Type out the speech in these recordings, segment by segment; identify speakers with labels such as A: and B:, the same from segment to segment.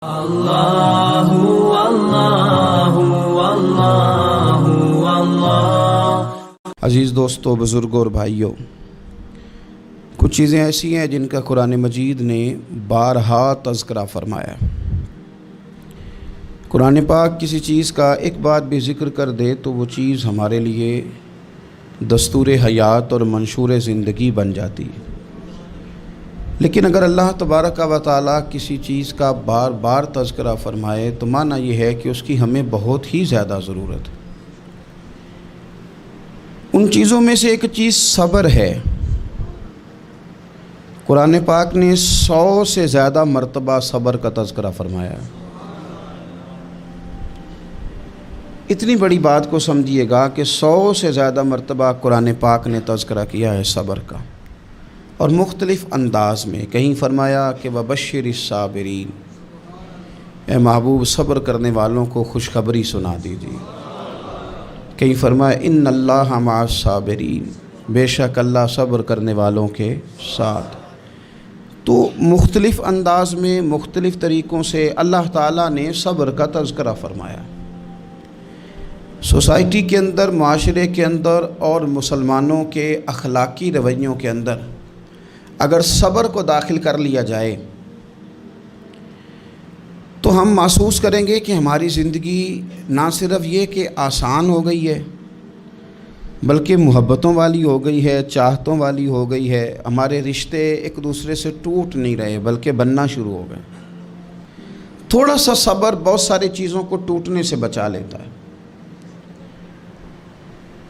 A: اللہ اللہ اللہ اللہ۔
B: عزیز دوستو، بزرگوں اور بھائیوں، کچھ چیزیں ایسی ہیں جن کا قرآن مجید نے بارہا تذکرہ فرمایا۔ قرآن پاک کسی چیز کا ایک بات بھی ذکر کر دے تو وہ چیز ہمارے لیے دستور حیات اور منشور زندگی بن جاتی ہے۔ لیکن اگر اللہ تبارک و تعالیٰ کسی چیز کا بار بار تذکرہ فرمائے تو معنی یہ ہے کہ اس کی ہمیں بہت ہی زیادہ ضرورت ہے۔ ان چیزوں میں سے ایک چیز صبر ہے۔ قرآن پاک نے 100 سے زیادہ مرتبہ صبر کا تذکرہ فرمایا۔ اتنی بڑی بات کو سمجھیے گا کہ 100 سے زیادہ مرتبہ قرآن پاک نے تذکرہ کیا ہے صبر کا، اور مختلف انداز میں۔ کہیں فرمایا کہ وبشر الصابرین، اے محبوب صبر کرنے والوں کو خوشخبری سنا دیجیے۔ کہیں فرمایا ان اللہ مع الصابرین، بے شک اللہ صبر کرنے والوں کے ساتھ۔ تو مختلف انداز میں، مختلف طریقوں سے اللہ تعالیٰ نے صبر کا تذکرہ فرمایا۔ سوسائٹی کے اندر، معاشرے کے اندر اور مسلمانوں کے اخلاقی رویوں کے اندر اگر صبر کو داخل کر لیا جائے تو ہم محسوس کریں گے کہ ہماری زندگی نہ صرف یہ کہ آسان ہو گئی ہے بلکہ محبتوں والی ہو گئی ہے، چاہتوں والی ہو گئی ہے۔ ہمارے رشتے ایک دوسرے سے ٹوٹ نہیں رہے بلکہ بننا شروع ہو گئے۔ تھوڑا سا صبر بہت ساری چیزوں کو ٹوٹنے سے بچا لیتا ہے۔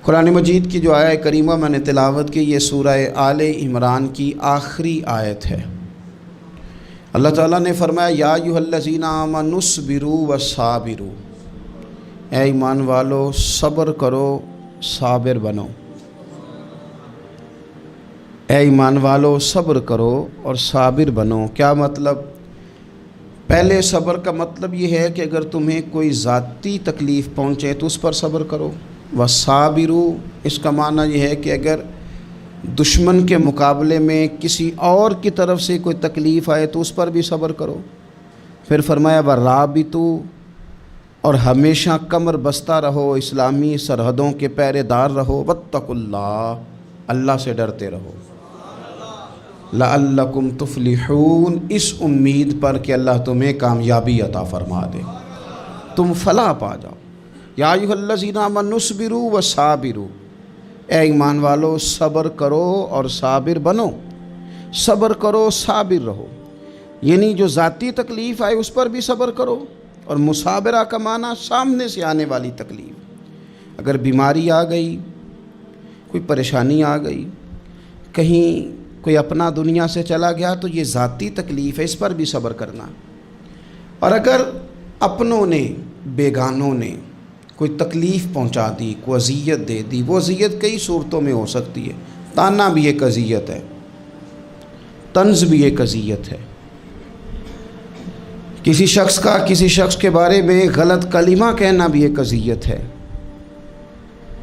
B: قرآن مجید کی جو آیت کریمہ میں نے تلاوت کی، یہ سورہ آل عمران کی آخری آیت ہے۔ اللہ تعالیٰ نے فرمایا یا ایھا الذین آمنوا اصبروا وصابروا، اے ایمان والو صبر کرو، صابر بنو۔ اے ایمان والو صبر کرو اور صابر بنو۔ کیا مطلب؟ پہلے صبر کا مطلب یہ ہے کہ اگر تمہیں کوئی ذاتی تکلیف پہنچے تو اس پر صبر کرو۔ وصابروا، اس کا معنی یہ ہے کہ اگر دشمن کے مقابلے میں کسی اور کی طرف سے کوئی تکلیف آئے تو اس پر بھی صبر کرو۔ پھر فرمایا ورابطوا، اور ہمیشہ کمر بستہ رہو، اسلامی سرحدوں کے پہرے دار رہو۔ واتقوا اللہ، اللہ سے ڈرتے رہو۔ لعلکم تفلحون، اس امید پر کہ اللہ تمہیں کامیابی عطا فرما دے، تم فلاح پا جاؤ۔ یا ایھا الذین آمنوا اصبروا وصابروا، اے ایمان والو صبر کرو اور صابر بنو۔ صبر کرو، صابر رہو، یعنی جو ذاتی تکلیف آئے اس پر بھی صبر کرو۔ اور مصابرہ کا معنی سامنے سے آنے والی تکلیف۔ اگر بیماری آ گئی، کوئی پریشانی آ گئی، کہیں کوئی اپنا دنیا سے چلا گیا تو یہ ذاتی تکلیف ہے، اس پر بھی صبر کرنا۔ اور اگر اپنوں نے، بیگانوں نے کوئی تکلیف پہنچا دی، کوئی اذیت دے دی، وہ اذیت کئی صورتوں میں ہو سکتی ہے۔ تانا بھی ایک اذیت ہے، طنز بھی ایک اذیت ہے، کسی شخص کے بارے میں غلط کلمہ کہنا بھی ایک اذیت ہے،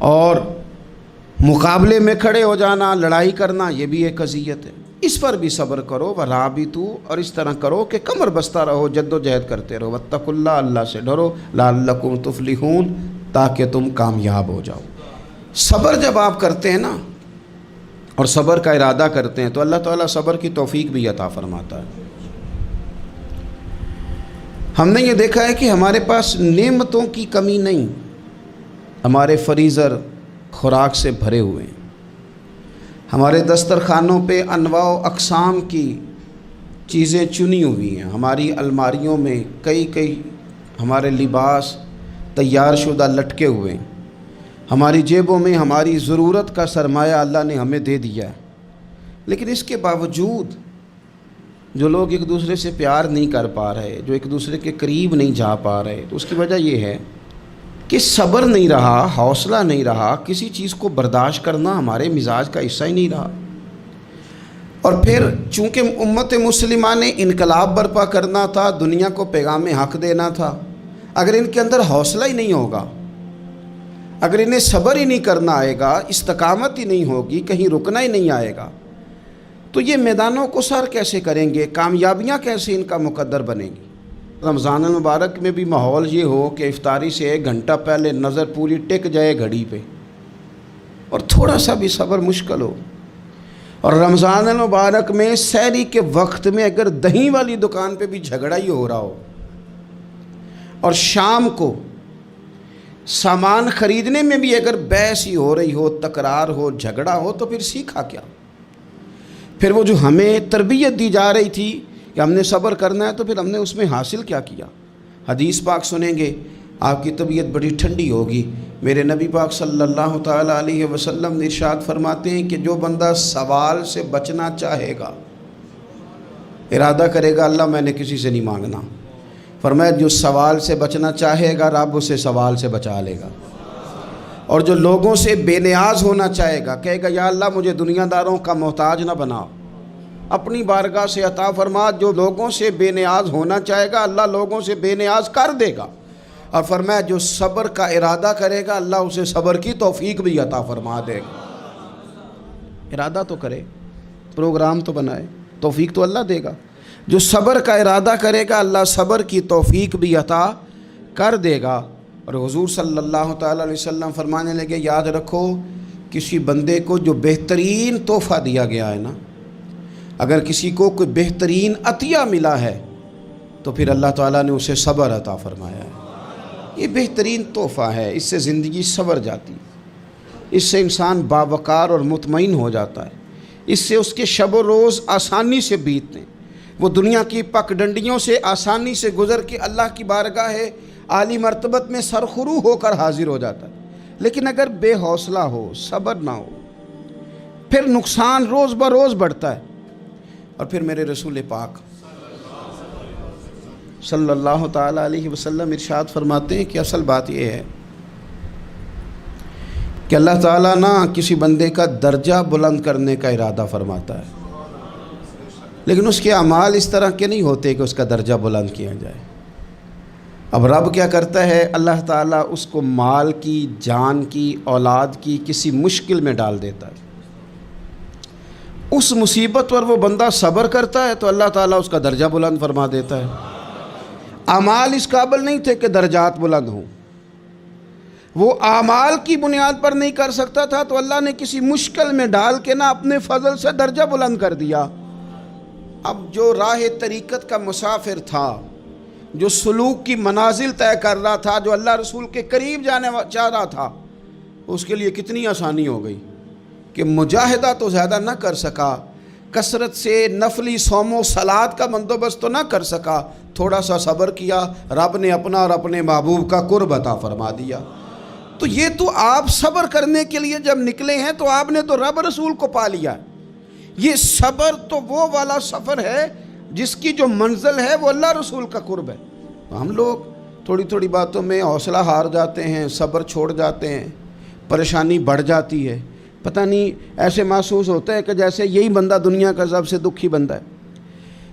B: اور مقابلے میں کھڑے ہو جانا، لڑائی کرنا، یہ بھی ایک اذیت ہے۔ اس پر بھی صبر کرو۔ ورابطوا، اور اس طرح کرو کہ کمر بستہ رہو، جد و جہد کرتے رہو۔ واتقوا اللہ، اللہ سے ڈرو۔ لعلکم تفلحون، تاکہ تم کامیاب ہو جاؤ۔ صبر جب آپ کرتے ہیں نا اور صبر کا ارادہ کرتے ہیں تو اللہ تعالیٰ صبر کی توفیق بھی عطا فرماتا ہے۔ ہم نے یہ دیکھا ہے کہ ہمارے پاس نعمتوں کی کمی نہیں، ہمارے فریزر خوراک سے بھرے ہوئے ہیں، ہمارے دسترخوانوں پہ انواع و اقسام کی چیزیں چنی ہوئی ہیں، ہماری الماریوں میں کئی ہمارے لباس تیار شدہ لٹکے ہوئے ہیں، ہماری جیبوں میں ہماری ضرورت کا سرمایہ اللہ نے ہمیں دے دیا ہے۔ لیکن اس کے باوجود جو لوگ ایک دوسرے سے پیار نہیں کر پا رہے، جو ایک دوسرے کے قریب نہیں جا پا رہے، تو اس کی وجہ یہ ہے کہ صبر نہیں رہا، حوصلہ نہیں رہا، کسی چیز کو برداشت کرنا ہمارے مزاج کا حصہ ہی نہیں رہا۔ اور پھر چونکہ امت مسلمہ نے انقلاب برپا کرنا تھا، دنیا کو پیغام حق دینا تھا، اگر ان کے اندر حوصلہ ہی نہیں ہوگا، اگر انہیں صبر ہی نہیں کرنا آئے گا، استقامت ہی نہیں ہوگی، کہیں رکنا ہی نہیں آئے گا، تو یہ میدانوں کو سر کیسے کریں گے؟ کامیابیاں کیسے ان کا مقدر بنے گی؟ رمضان المبارک میں بھی ماحول یہ ہو کہ افطاری سے 1 گھنٹہ پہلے نظر پوری ٹک جائے گھڑی پہ، اور تھوڑا سا بھی صبر مشکل ہو. اور رمضان المبارک میں سحری کے وقت میں اگر دہی والی دکان پہ بھی جھگڑا ہی ہو رہا ہو، اور شام کو سامان خریدنے میں بھی اگر بحث ہی ہو رہی ہو، تکرار ہو، جھگڑا ہو، تو پھر سیکھا کیا؟ پھر وہ جو ہمیں تربیت دی جا رہی تھی کہ ہم نے صبر کرنا ہے، تو پھر ہم نے اس میں حاصل کیا کیا؟ حدیث پاک سنیں گے، آپ کی طبیعت بڑی ٹھنڈی ہوگی. میرے نبی پاک صلی اللہ تعالیٰ علیہ وسلم نے ارشاد فرماتے ہیں کہ جو بندہ سوال سے بچنا چاہے گا، ارادہ کرے گا اللہ میں نے کسی سے نہیں مانگنا، فرمایا جو سوال سے بچنا چاہے گا رب اسے سوال سے بچا لے گا. اور جو لوگوں سے بے نیاز ہونا چاہے گا، کہے گا یا اللہ مجھے دنیا داروں کا محتاج نہ بنا، اپنی بارگاہ سے عطا فرما. جو لوگوں سے بے نیاز ہونا چاہے گا اللہ لوگوں سے بے نیاز کر دے گا. اور فرمایا جو صبر کا ارادہ کرے گا اللہ اسے صبر کی توفیق بھی عطا فرما دے گا. ارادہ تو کرے، پروگرام تو بنائے، توفیق تو اللہ دے گا. جو صبر کا ارادہ کرے گا اللہ صبر کی توفیق بھی عطا کر دے گا. اور حضور صلی اللہ تعالیٰ علیہ وسلم فرمانے لگے، یاد رکھو کسی بندے کو جو بہترین تحفہ دیا گیا ہے نا، اگر کسی کو کوئی بہترین عطیہ ملا ہے تو پھر اللہ تعالیٰ نے اسے صبر عطا فرمایا ہے. یہ بہترین تحفہ ہے، اس سے زندگی سنور جاتی ہے، اس سے انسان باوقار اور مطمئن ہو جاتا ہے، اس سے اس کے شب و روز آسانی سے بیتتے ہیں، وہ دنیا کی پک ڈنڈیوں سے آسانی سے گزر کے اللہ کی بارگاہ عالی مرتبت میں سرخرو ہو کر حاضر ہو جاتا ہے. لیکن اگر بے حوصلہ ہو، صبر نہ ہو، پھر نقصان روز بروز بڑھتا ہے. اور پھر میرے رسول پاک صلی اللہ تعالیٰ علیہ وسلم ارشاد فرماتے ہیں کہ اصل بات یہ ہے کہ اللہ تعالیٰ نہ کسی بندے کا درجہ بلند کرنے کا ارادہ فرماتا ہے، لیکن اس کے اعمال اس طرح کے نہیں ہوتے کہ اس کا درجہ بلند کیا جائے. اب رب کیا کرتا ہے، اللہ تعالیٰ اس کو مال کی، جان کی، اولاد کی کسی مشکل میں ڈال دیتا ہے. اس مصیبت پر وہ بندہ صبر کرتا ہے تو اللہ تعالیٰ اس کا درجہ بلند فرما دیتا ہے. اعمال اس قابل نہیں تھے کہ درجات بلند ہوں، وہ اعمال کی بنیاد پر نہیں کر سکتا تھا تو اللہ نے کسی مشکل میں ڈال کے نا اپنے فضل سے درجہ بلند کر دیا. اب جو راہ طریقت کا مسافر تھا، جو سلوک کی منازل طے کر رہا تھا، جو اللہ رسول کے قریب جانے چاہ رہا تھا، اس کے لیے کتنی آسانی ہو گئی کہ مجاہدہ تو زیادہ نہ کر سکا، کثرت سے نفلی صوم و صلات کا بندوبست تو نہ کر سکا، تھوڑا سا صبر کیا، رب نے اپنا اور اپنے محبوب کا قرب عطا فرما دیا. تو یہ تو آپ صبر کرنے کے لیے جب نکلے ہیں تو آپ نے تو رب رسول کو پا لیا. یہ صبر تو وہ والا سفر ہے جس کی جو منزل ہے وہ اللہ رسول کا قرب ہے. ہم لوگ تھوڑی تھوڑی باتوں میں حوصلہ ہار جاتے ہیں، صبر چھوڑ جاتے ہیں، پریشانی بڑھ جاتی ہے. پتہ نہیں ایسے محسوس ہوتا ہے کہ جیسے یہی بندہ دنیا کا سب سے دکھی بندہ ہے.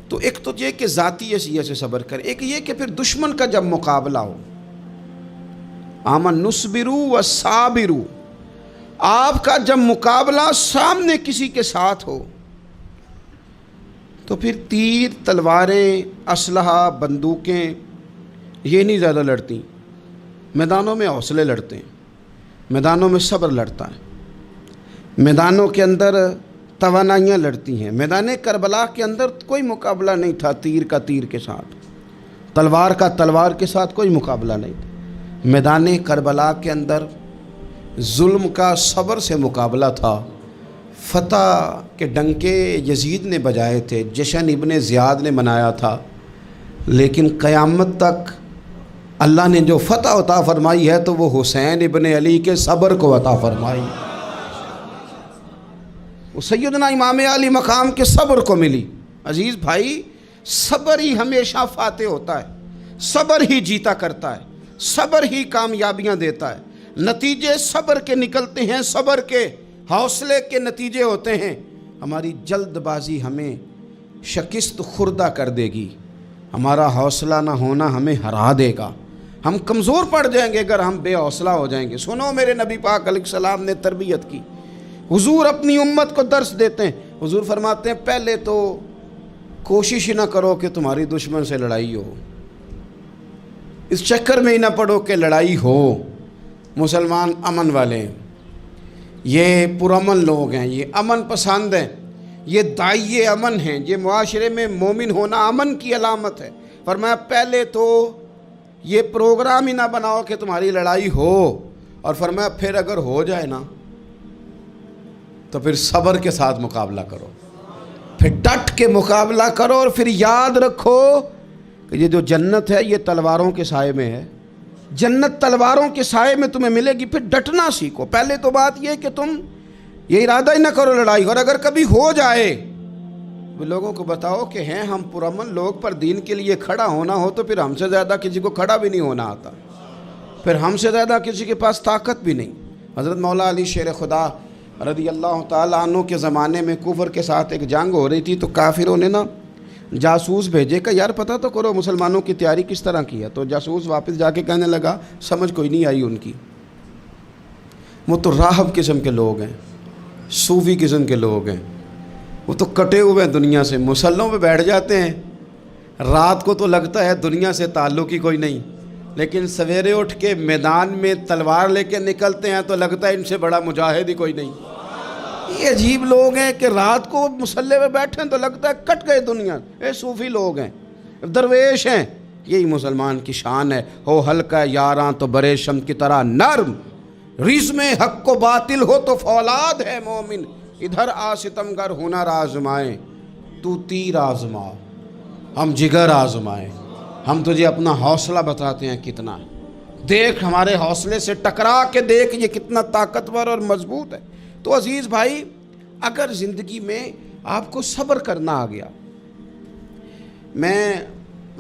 B: تو ایک تو یہ کہ ذاتی حیثیت سے صبر کرے، ایک یہ کہ پھر دشمن کا جب مقابلہ ہو، آمن نصبرو و صابرو، آپ کا جب مقابلہ سامنے کسی کے ساتھ ہو تو پھر تیر، تلواریں، اسلحہ، بندوقیں یہ نہیں زیادہ لڑتی. میدانوں میں حوصلے لڑتے ہیں، میدانوں میں صبر لڑتا ہے، میدانوں کے اندر توانائیاں لڑتی ہیں. میدان کربلا کے اندر کوئی مقابلہ نہیں تھا تیر کا تیر کے ساتھ، تلوار کا تلوار کے ساتھ کوئی مقابلہ نہیں تھا. میدان کربلا کے اندر ظلم کا صبر سے مقابلہ تھا. فتح کے ڈنکے یزید نے بجائے تھے، جشن ابن زیاد نے منایا تھا، لیکن قیامت تک اللہ نے جو فتح عطا فرمائی ہے تو وہ حسین ابن علی کے صبر کو عطا فرمائی. وہ سیدنا امام علی مقام کے صبر کو ملی. عزیز بھائی، صبر ہی ہمیشہ فاتح ہوتا ہے، صبر ہی جیتا کرتا ہے، صبر ہی کامیابیاں دیتا ہے. نتیجے صبر کے نکلتے ہیں، صبر کے، حوصلے کے نتیجے ہوتے ہیں. ہماری جلد بازی ہمیں شکست خوردہ کر دے گی، ہمارا حوصلہ نہ ہونا ہمیں ہرا دے گا. ہم کمزور پڑ جائیں گے اگر ہم بے حوصلہ ہو جائیں گے. سنو، میرے نبی پاک علیہ السلام نے تربیت کی. حضور اپنی امت کو درس دیتے ہیں. حضور فرماتے ہیں پہلے تو کوشش نہ کرو کہ تمہاری دشمن سے لڑائی ہو، اس چکر میں ہی نہ پڑو کہ لڑائی ہو۔ مسلمان امن والے ہیں، یہ پرامن لوگ ہیں، یہ امن پسند ہیں، یہ داعیے امن ہیں، یہ معاشرے میں مومن ہونا امن کی علامت ہے۔ فرمایا پہلے تو یہ پروگرام ہی نہ بناؤ کہ تمہاری لڑائی ہو، اور فرمایا پھر اگر ہو جائے نا تو پھر صبر کے ساتھ مقابلہ کرو، پھر ڈٹ کے مقابلہ کرو، اور پھر یاد رکھو کہ یہ جو جنت ہے یہ تلواروں کے سائے میں ہے، جنت تلواروں کے سائے میں تمہیں ملے گی۔ پھر ڈٹنا سیکھو۔ پہلے تو بات یہ کہ تم یہ ارادہ ہی نہ کرو لڑائی، اور اگر کبھی ہو جائے وہ لوگوں کو بتاؤ کہ ہیں ہم پرامن لوگ، پر دین کے لیے کھڑا ہونا ہو تو پھر ہم سے زیادہ کسی کو کھڑا بھی نہیں ہونا آتا، پھر ہم سے زیادہ کسی کے پاس طاقت بھی نہیں۔ حضرت مولا علی شیر خدا رضی اللہ تعالیٰ عنہ کے زمانے میں کفر کے ساتھ ایک جنگ ہو رہی تھی، تو کافروں نے نا جاسوس بھیجے کہ یار پتہ تو کرو مسلمانوں کی تیاری کس طرح کی ہے۔ تو جاسوس واپس جا کے کہنے لگا سمجھ کوئی نہیں آئی ان کی، وہ تو راہب قسم کے لوگ ہیں، صوفی قسم کے لوگ ہیں، وہ تو کٹے ہوئے ہیں دنیا سے، مسلوں پہ بیٹھ جاتے ہیں، رات کو تو لگتا ہے دنیا سے تعلق ہی کوئی نہیں، لیکن سویرے اٹھ کے میدان میں تلوار لے کے نکلتے ہیں تو لگتا ہے ان سے بڑا مجاہد ہی کوئی نہیں۔ یہ عجیب لوگ ہیں کہ رات کو مسلح پہ بیٹھے ہیں تو لگتا ہے کٹ گئے دنیا، یہ صوفی لوگ ہیں، درویش ہیں۔ یہی مسلمان کی شان ہے، ہو ہلکا یاراں تو برے شم کی طرح نرم، رزم حق کو باطل ہو تو فولاد ہے مومن، ادھر آ ستمگر ہنر آزمائیں تو تیر آزما، ہم جگر آزمائیں، ہم تجھے اپنا حوصلہ بتاتے ہیں کتنا، دیکھ ہمارے حوصلے سے ٹکرا کے دیکھ یہ کتنا طاقتور اور مضبوط ہے۔ تو عزیز بھائی، اگر زندگی میں آپ کو صبر کرنا آ گیا، میں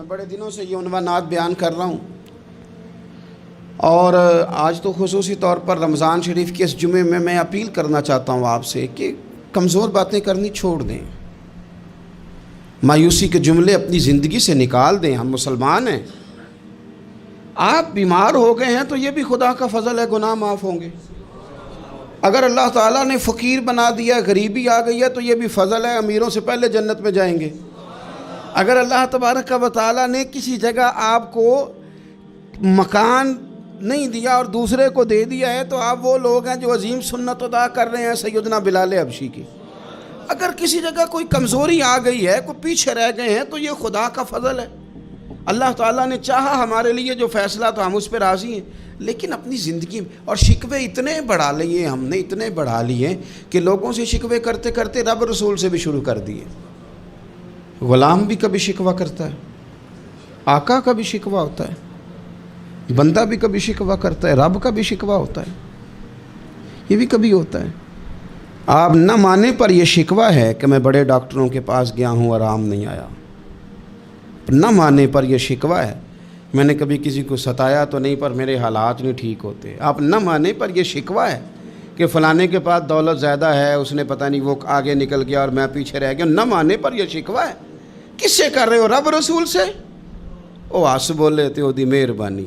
B: بڑے دنوں سے یہ عنوانات بیان کر رہا ہوں، اور آج تو خصوصی طور پر رمضان شریف کے اس جمعے میں اپیل کرنا چاہتا ہوں آپ سے کہ کمزور باتیں کرنی چھوڑ دیں، مایوسی کے جملے اپنی زندگی سے نکال دیں۔ ہم مسلمان ہیں، آپ بیمار ہو گئے ہیں تو یہ بھی خدا کا فضل ہے، گناہ معاف ہوں گے۔ اگر اللہ تعالیٰ نے فقیر بنا دیا، غریبی آ گئی ہے تو یہ بھی فضل ہے، امیروں سے پہلے جنت میں جائیں گے۔ اگر اللہ تبارک و تعالیٰ نے کسی جگہ آپ کو مکان نہیں دیا اور دوسرے کو دے دیا ہے تو آپ وہ لوگ ہیں جو عظیم سنت ادا کر رہے ہیں سیدنا بلال حبشی کی۔ اگر کسی جگہ کوئی کمزوری آ گئی ہے، کوئی پیچھے رہ گئے ہیں تو یہ خدا کا فضل ہے۔ اللہ تعالیٰ نے چاہا ہمارے لیے جو فیصلہ تو ہم اس پہ راضی ہیں، لیکن اپنی زندگی میں اور شکوے اتنے بڑھا لیے، ہم نے اتنے بڑھا لیے کہ لوگوں سے شکوے کرتے کرتے رب رسول سے بھی شروع کر دیے۔ غلام بھی کبھی شکوہ کرتا ہے، آقا کا بھی شکوہ ہوتا ہے، بندہ بھی کبھی شکوہ کرتا ہے، رب کا بھی شکوہ ہوتا ہے، یہ بھی کبھی ہوتا ہے۔ آپ نہ مانے پر یہ شکوہ ہے کہ میں بڑے ڈاکٹروں کے پاس گیا ہوں آرام نہیں آیا، نہ مانے پر یہ شکوہ ہے میں نے کبھی کسی کو ستایا تو نہیں پر میرے حالات نہیں ٹھیک ہوتے۔ آپ نہ مانے پر یہ شکوہ ہے کہ فلانے کے پاس دولت زیادہ ہے، اس نے پتہ نہیں وہ آگے نکل گیا اور میں پیچھے رہ گیا، نہ مانے پر یہ شکوہ ہے۔ کس سے کر رہے ہو؟ رب رسول سے؟ او آس بولے تے دی مہربانی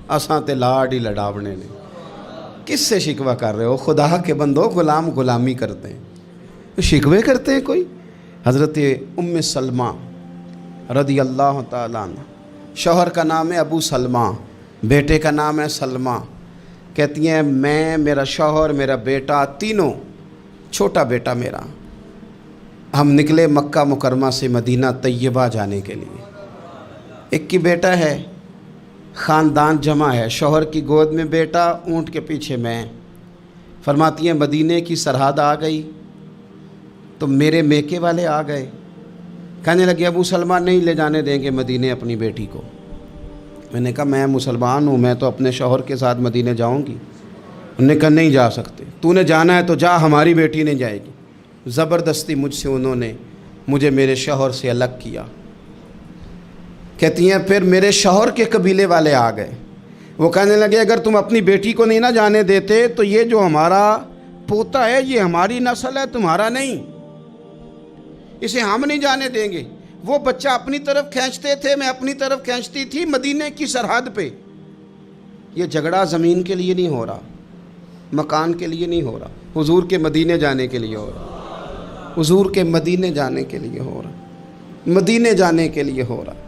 B: اساں تے لاڈ ہی لڑاونے نے۔ کس سے شکوہ کر رہے ہو؟ خدا کے بندو، غلام غلامی کرتے ہیں، شکوے کرتے ہیں کوئی؟ حضرت ام سلمہ رضی اللہ تعالیٰ عنہ، شوہر کا نام ہے ابو سلمہ، بیٹے کا نام ہے سلمہ، کہتی ہیں میں، میرا شوہر، میرا بیٹا، تینوں، چھوٹا بیٹا میرا، ہم نکلے مکہ مکرمہ سے مدینہ طیبہ جانے کے لیے۔ ایک کی بیٹا ہے، خاندان جمع ہے، شوہر کی گود میں بیٹا، اونٹ کے پیچھے میں۔ فرماتی ہیں مدینے کی سرحد آ گئی تو میرے میکے والے آ گئے، کہنے لگے ابو سلمہ نہیں لے جانے دیں گے مدینے اپنی بیٹی کو۔ میں نے کہا میں مسلمان ہوں، میں تو اپنے شوہر کے ساتھ مدینے جاؤں گی۔ انہوں نے کہا نہیں جا سکتے، تو نے جانا ہے تو جا، ہماری بیٹی نہیں جائے گی۔ زبردستی مجھ سے انہوں نے مجھے میرے شوہر سے الگ کیا۔ کہتی ہیں پھر میرے شوہر کے قبیلے والے آ گئے، وہ کہنے لگے اگر تم اپنی بیٹی کو نہیں نہ جانے دیتے تو یہ جو ہمارا پوتا ہے یہ ہماری نسل ہے، تمہارا نہیں، اسے ہم نہیں جانے دیں گے۔ وہ بچہ اپنی طرف کھینچتے تھے، میں اپنی طرف کھینچتی تھی، مدینے کی سرحد پہ۔ یہ جھگڑا زمین کے لیے نہیں ہو رہا، مکان کے لیے نہیں ہو رہا، حضور کے مدینے جانے کے لیے ہو رہا، حضور کے مدینے جانے کے لیے ہو رہا، مدینے جانے کے لیے ہو رہا۔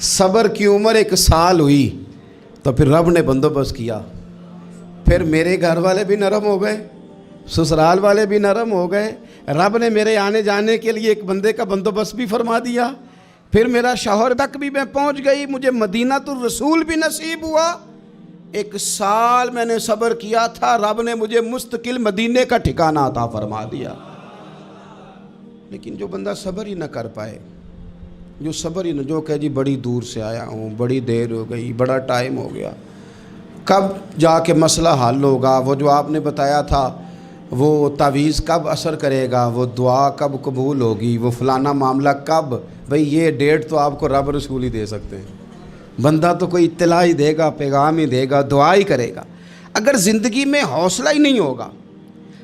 B: صبر کی عمر 1 سال ہوئی تو پھر رب نے بندوبست کیا، پھر میرے گھر والے بھی نرم ہو گئے، سسرال والے بھی نرم ہو گئے، رب نے میرے آنے جانے کے لیے ایک بندے کا بندوبست بھی فرما دیا، پھر میرا شوہر تک بھی میں پہنچ گئی، مجھے مدینہ الرسول بھی نصیب ہوا۔ 1 سال میں نے صبر کیا تھا، رب نے مجھے مستقل مدینے کا ٹھکانہ عطا فرما دیا۔ لیکن جو بندہ صبر ہی نہ کر پائے، جو کہ جی بڑی دور سے آیا ہوں، بڑی دیر ہو گئی، بڑا ٹائم ہو گیا، کب جا کے مسئلہ حل ہوگا، وہ جو آپ نے بتایا تھا وہ تعویذ کب اثر کرے گا، وہ دعا کب قبول ہوگی، وہ فلانا معاملہ کب، بھئی یہ ڈیٹ تو آپ کو رب رسول ہی دے سکتے ہیں، بندہ تو کوئی اطلاع ہی دے گا، پیغام ہی دے گا، دعا ہی کرے گا۔ اگر زندگی میں حوصلہ ہی نہیں ہوگا،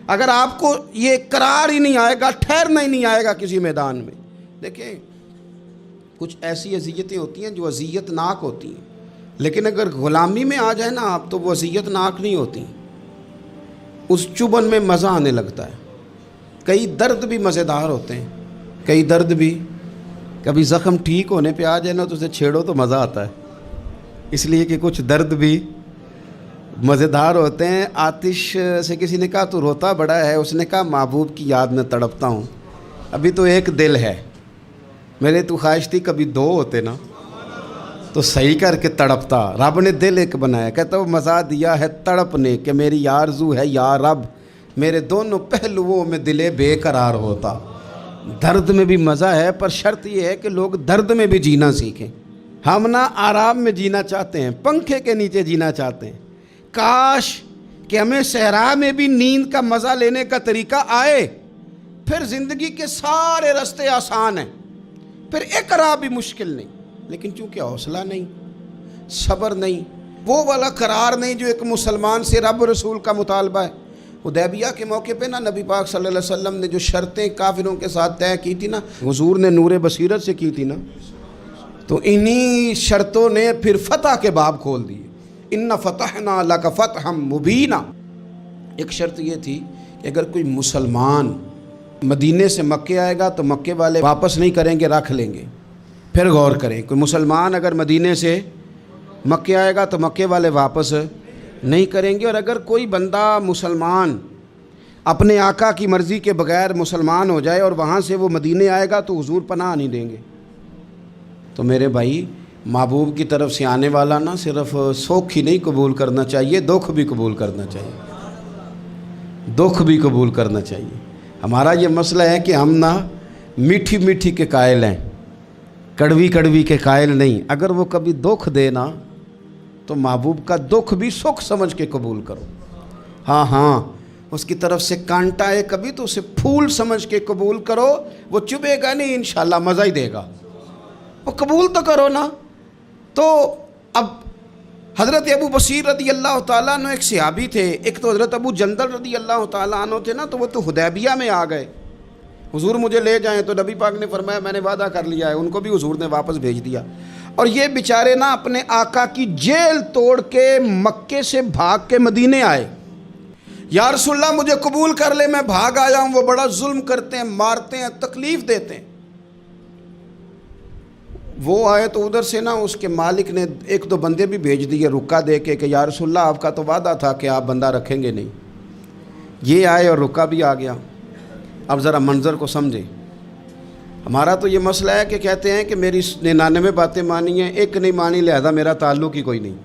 B: اگر آپ کو یہ قرار ہی نہیں آئے گا، ٹھہرنا ہی نہیں آئے گا کسی میدان میں۔ دیکھیں کچھ ایسی اذیتیں ہوتی ہیں جو اذیت ناک ہوتی ہیں، لیکن اگر غلامی میں آ جائے نا آپ تو وہ اذیت ناک نہیں ہوتی، اس چبھن میں مزہ آنے لگتا ہے۔ کئی درد بھی مزیدار ہوتے ہیں، کئی درد بھی، کبھی زخم ٹھیک ہونے پہ آ جائے نا تو اسے چھیڑو تو مزہ آتا ہے، اس لیے کہ کچھ درد بھی مزیدار ہوتے ہیں۔ آتش سے کسی نے کہا تو روتا بڑا ہے، اس نے کہا محبوب کی یاد میں تڑپتا ہوں، ابھی تو ایک دل ہے، میرے تو خواہش تھی کبھی 2 ہوتے نا تو صحیح کر کے تڑپتا۔ رب نے دل ایک بنایا، کہتا وہ مزہ دیا ہے تڑپ نے کہ میری آرزو ہے یا رب میرے دونوں پہلوؤں میں دل بے قرار ہوتا۔ درد میں بھی مزہ ہے، پر شرط یہ ہے کہ لوگ درد میں بھی جینا سیکھیں۔ ہم نہ آرام میں جینا چاہتے ہیں، پنکھے کے نیچے جینا چاہتے ہیں، کاش کہ ہمیں صحرا میں بھی نیند کا مزہ لینے کا طریقہ آئے، پھر زندگی کے سارے راستے آسان ہیں، پھر اقرار بھی مشکل نہیں۔ لیکن چونکہ حوصلہ نہیں، صبر نہیں، وہ والا قرار نہیں جو ایک مسلمان سے رب رسول کا مطالبہ ہے۔ حدیبیہ کے موقع پہ نا نبی پاک صلی اللہ علیہ وسلم نے جو شرطیں کافروں کے ساتھ طے کی تھی نا، حضور نے نور بصیرت سے کی تھی نا، تو انہی شرطوں نے پھر فتح کے باب کھول دیے۔ ان فتحنا لک فتحا مبینا۔ ایک شرط یہ تھی کہ اگر کوئی مسلمان مدینے سے مکے آئے گا تو مکے والے واپس نہیں کریں گے، رکھ لیں گے۔ پھر غور کریں، کوئی مسلمان اگر مدینے سے مکے آئے گا تو مکے والے واپس نہیں کریں گے، اور اگر کوئی بندہ مسلمان اپنے آقا کی مرضی کے بغیر مسلمان ہو جائے اور وہاں سے وہ مدینے آئے گا تو حضور پناہ نہیں دیں گے۔ تو میرے بھائی، محبوب کی طرف سے آنے والا نہ صرف سوکھ ہی نہیں قبول کرنا چاہیے، دکھ بھی قبول کرنا چاہیے، دکھ بھی قبول کرنا چاہیے۔ ہمارا یہ مسئلہ ہے کہ ہم نہ میٹھی میٹھی کے قائل ہیں، کڑوی کڑوی کے قائل نہیں۔ اگر وہ کبھی دکھ دے نا تو محبوب کا دکھ بھی سکھ سمجھ کے قبول کرو۔ ہاں اس کی طرف سے کانٹا ہے کبھی تو اسے پھول سمجھ کے قبول کرو، وہ چبھے گا نہیں، انشاءاللہ مزہ ہی دے گا، وہ قبول تو کرو نا۔ تو اب حضرت ابو بصیر رضی اللہ تعالیٰ عنہ ایک صحابی تھے، ایک تو حضرت ابو جندل رضی اللہ تعالیٰ عنہ تھے نا، تو وہ تو حدیبیہ میں آ گئے، حضور مجھے لے جائیں، تو نبی پاک نے فرمایا میں نے وعدہ کر لیا ہے، ان کو بھی حضور نے واپس بھیج دیا۔ اور یہ بیچارے نا اپنے آقا کی جیل توڑ کے مکے سے بھاگ کے مدینے آئے، یا رسول اللہ مجھے قبول کر لے، میں بھاگ آیا ہوں، وہ بڑا ظلم کرتے ہیں، مارتے ہیں، تکلیف دیتے ہیں۔ وہ آئے تو ادھر سے نا اس کے مالک نے 1-2 بندے بھی بھیج دیے رکا دے کے کہ یا رسول اللہ آپ کا تو وعدہ تھا کہ آپ بندہ رکھیں گے نہیں۔ یہ آئے اور رکا بھی آ گیا۔ اب ذرا منظر کو سمجھیں۔ ہمارا تو یہ مسئلہ ہے کہ کہتے ہیں کہ میری 99 باتیں مانی ہیں، ایک نہیں مانی، لہذا میرا تعلق ہی کوئی نہیں۔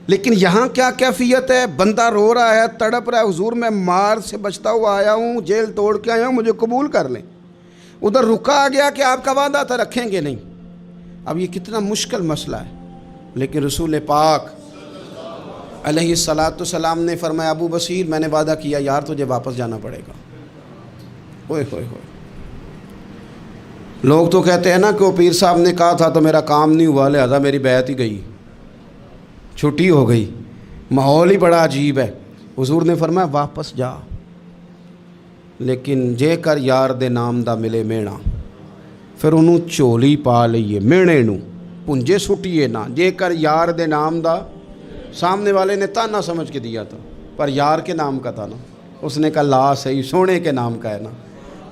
B: لیکن یہاں کیا کیفیت ہے؟ بندہ رو رہا ہے، تڑپ رہا ہے، حضور میں مار سے بچتا ہوا آیا ہوں، جیل توڑ کے آیا ہوں، مجھے قبول کر لیں۔ ادھر رکا آ گیا کہ آپ کا وعدہ تھا رکھیں گے نہیں۔ اب یہ کتنا مشکل مسئلہ ہے، لیکن رسول پاک علیہ السلام نے فرمایا ابو بصیر میں نے وعدہ کیا یار تجھے واپس جانا پڑے گا۔ ہوئے ہوئے ہوئے، لوگ تو کہتے ہیں نا کہ وہ پیر صاحب نے کہا تھا تو میرا کام نہیں ہوا، لہذا میری بیعت ہی گئی، چھٹی ہو گئی، ماحول ہی بڑا عجیب ہے۔ حضور نے فرمایا واپس جا، لیکن جے کر یار دے نام دا ملے مینا، پھر انہوں چولی پا لئیے مینے نو پنجے سٹیے نہ، جے کر یار دے نام دا، سامنے والے نے تانا سمجھ کے دیا تھا پر یار کے نام کا تھا نا، اس نے کہا لا صحیح سونے کے نام کا ہے نا،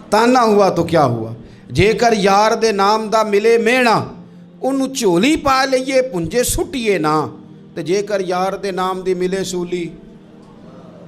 B: تانا ہوا تو کیا ہوا، جے کر یار دے نام دا ملے مینا، ਉਹਨੂੰ ਝੋਲੀ ਪਾ ਲਈਏ ਪੁੰਜੇ ਸੁੱਟੀਏ ਨਾ, ਤੇ ਜੇਕਰ ਯਾਰ ਦੇ ਨਾਮ ਦੀ ਮਿਲੇ ਸੂਲੀ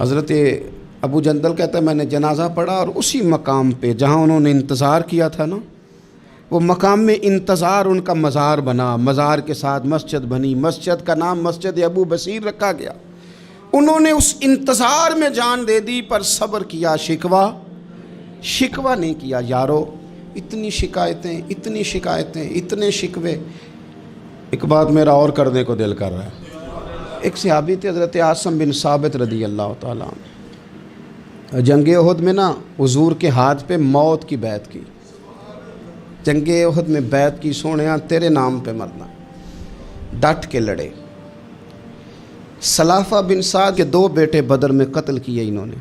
B: حضرت ابو جندل کہتا ہے میں نے جنازہ پڑھا اور اسی مقام پہ جہاں انہوں نے انتظار کیا تھا نا، وہ مقام میں انتظار ان کا مزار بنا، مزار کے ساتھ مسجد بنی، مسجد کا نام مسجد ابو بصیر رکھا گیا۔ انہوں نے اس انتظار میں جان دے دی پر صبر کیا، شکوہ نہیں کیا۔ یارو اتنی شکایتیں، اتنے شکوے، ایک بات میرا اور کرنے کو دل کر رہا ہے۔ ایک صحابی تھے حضرت عاصم بن ثابت رضی اللہ تعالیٰ عنہ، جنگ احد میں نا حضور کے ہاتھ پہ موت کی بیعت کی، جنگ احد میں بیعت کی، سونیا تیرے نام پہ مرنا، ڈٹ کے لڑے۔ سلافہ بن سعد کے 2 بیٹے بدر میں قتل کیے انہوں نے۔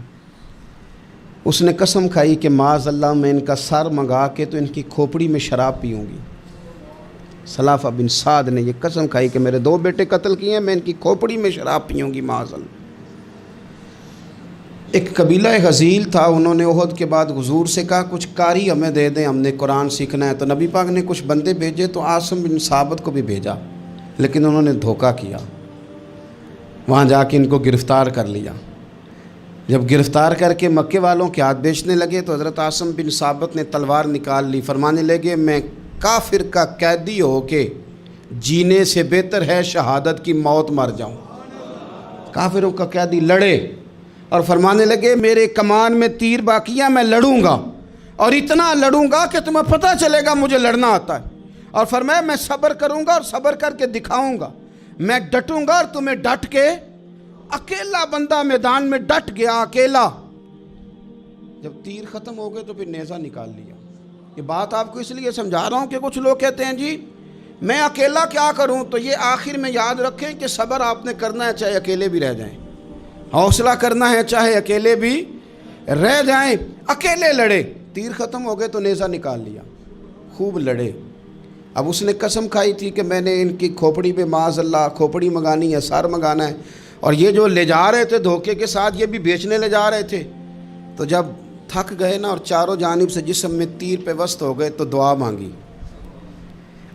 B: اس نے قسم کھائی کہ معاذ اللہ میں ان کا سر منگا کے تو ان کی کھوپڑی میں شراب پیوں گی۔ سلافہ بن سعد نے یہ قسم کھائی کہ میرے 2 بیٹے قتل کیے ہیں، میں ان کی کھوپڑی میں شراب پیوں گی معاذ اللہ۔ ایک قبیلہ غزیل تھا، انہوں نے احد کے بعد حضور سے کہا کچھ قاری ہمیں دے دیں، ہم نے قرآن سیکھنا ہے۔ تو نبی پاک نے کچھ بندے بھیجے تو عاصم بن ثابت کو بھی بھیجا، لیکن انہوں نے دھوکہ کیا، وہاں جا کے ان کو گرفتار کر لیا۔ جب گرفتار کر کے مکے والوں کے ہاتھ بیچنے لگے تو حضرت عاصم بن ثابت نے تلوار نکال لی، فرمانے لگے میں کافر کا قیدی ہو کے جینے سے بہتر ہے شہادت کی موت مر جاؤں۔ کافروں کا قیدی لڑے اور فرمانے لگے میرے کمان میں تیر باقی ہے، میں لڑوں گا اور اتنا لڑوں گا کہ تمہیں پتہ چلے گا مجھے لڑنا آتا ہے۔ اور فرمایا میں صبر کروں گا اور صبر کر کے دکھاؤں گا، میں ڈٹوں گا اور تمہیں ڈٹ کے۔ اکیلا بندہ میدان میں ڈٹ گیا، اکیلا۔ جب تیر ختم ہو گئے تو پھر نیزہ نکال لیا۔ یہ بات آپ کو اس لیے سمجھا رہا ہوں کہ کچھ لوگ کہتے ہیں جی میں اکیلا کیا کروں، تو یہ آخر میں یاد رکھیں کہ صبر آپ نے کرنا ہے چاہے اکیلے بھی رہ جائیں، حوصلہ کرنا ہے چاہے اکیلے بھی رہ جائیں۔ اکیلے لڑے، تیر ختم ہو گئے تو نیزہ نکال لیا، خوب لڑے۔ اب اس نے قسم کھائی تھی کہ میں نے ان کی کھوپڑی پہ معاذ اللہ کھوپڑی منگانی ہے، سر منگانا ہے، اور یہ جو لے جا رہے تھے دھوکے کے ساتھ یہ بھی بیچنے لے جا رہے تھے۔ تو جب تھک گئے نا اور چاروں جانب سے جسم میں تیر پہ وسط ہو گئے تو دعا مانگی،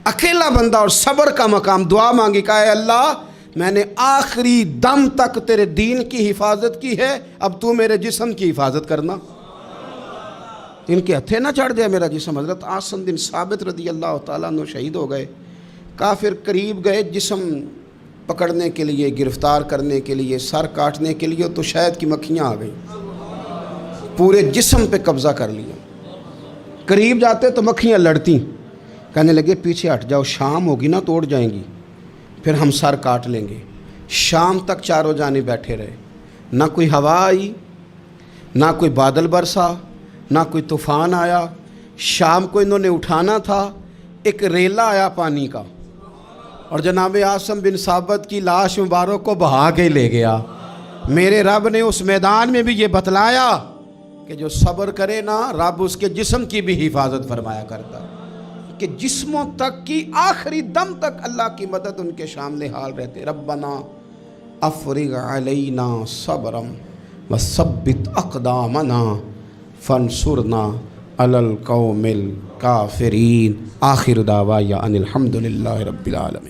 B: اکیلا بندہ اور صبر کا مقام، دعا مانگی، کہا اے اللہ میں نے آخری دم تک تیرے دین کی حفاظت کی ہے، اب تو میرے جسم کی حفاظت کرنا، ان کے ہتھے نہ چڑھ جائے میرا جسم۔ حضرت عاصم بن ثابت رضی اللہ تعالیٰ عنہ شہید ہو گئے۔ کافر قریب گئے جسم پکڑنے کے لیے، گرفتار کرنے کے لیے، سر کاٹنے کے لیے، تو شہد کی مکھیاں آ گئیں، پورے جسم پہ قبضہ کر لیا۔ قریب جاتے تو مکھیاں لڑتی، کہنے لگے پیچھے ہٹ جاؤ، شام ہوگی نا توڑ جائیں گی، پھر ہم سر کاٹ لیں گے۔ شام تک چاروں جانے بیٹھے رہے، نہ کوئی ہوا آئی، نہ کوئی بادل برسا، نہ کوئی طوفان آیا۔ شام کو انہوں نے اٹھانا تھا، ایک ریلا آیا پانی کا، اور جناب عاصم بن ثابت کی لاش مبارک کو بہا کے لے گیا۔ میرے رب نے اس میدان میں بھی یہ بتلایا کہ جو صبر کرے نا رب اس کے جسم کی بھی حفاظت فرمایا کرتا، کہ جسموں تک کی آخری دم تک اللہ کی مدد ان کے سامنے حال رہتے۔ ربنا افرغ علینا صبرا وثبت اقدامنا فانصرنا علی القوم الکافرین۔ آخر دعوایا ان الحمد للہ رب العالمین۔